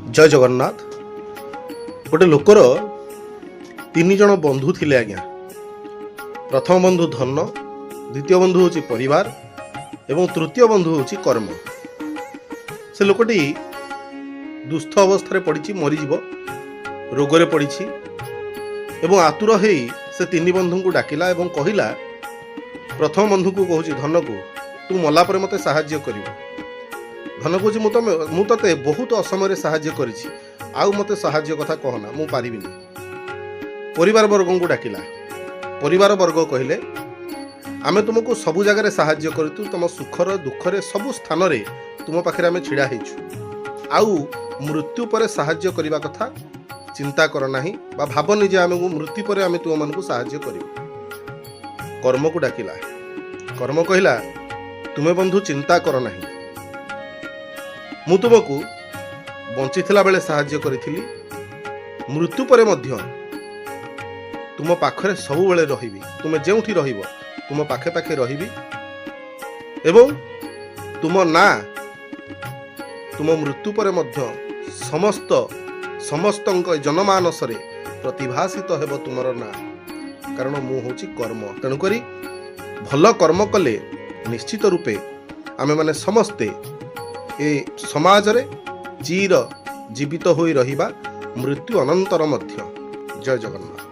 जय जगन्नाथ। गोटे लोकर 3 जन बंधु थिले आज्ञा। प्रथम बंधु धन, द्वितीय बंधु हूँ परिवार एवं तृतीय बंधु हूँ कर्म। से लोकटी दुस्थ अवस्था पड़ी मरीज रोगरे पड़ी एवं आतुर हो से 3 बंधु को डाकिला एवं कहला प्रथम बंधु को कहूँ धन को तू मला पर मते साहाय्य करिवो। धन कहूँ मु तते बहुत असमय साहाय्य करिछि, आउ मते साहाय्य कथा कहना मु पारिबिनी। परिवार वर्ग को डाकिला। परिवार वर्ग कहले आमे तुमको सबु जगह साहाय्य करूँ, तुम सुखर दुखरे सबु स्थान रे तुम पाखे आमे छिड़ा हेछु, आउ मृत्यु पर साहाय्य करबा कथा चिंता कर नाही बा भावनी जे आमे मृत्यु पर आमे तुम मानकु साहाय्य करिवो। कर्म को डाकिला। कर्म कहला तुमे बंधु चिंता कर नाही, मु तुमको बंची थिला बेले साहाय्य करिथिली, मृत्यु परे मध्य तुम पाखरे सबु बेले रहिबी। तुमे जेउठी रहिबो तुम पाखे पाखे रहिबी एवं तुम ना तुम मृत्यु परे मध्य समस्त जनमानस रे प्रतिभासित हेबो तुमर ना, कारण मु होची कर्म। तेणु करी भल कर्म कले निश्चित रूपे आमे माने समस्ते ए समाज रे चिर जीवित होई रहिबा मृत्यु अनंतर मध्य। जय जगन्नाथ।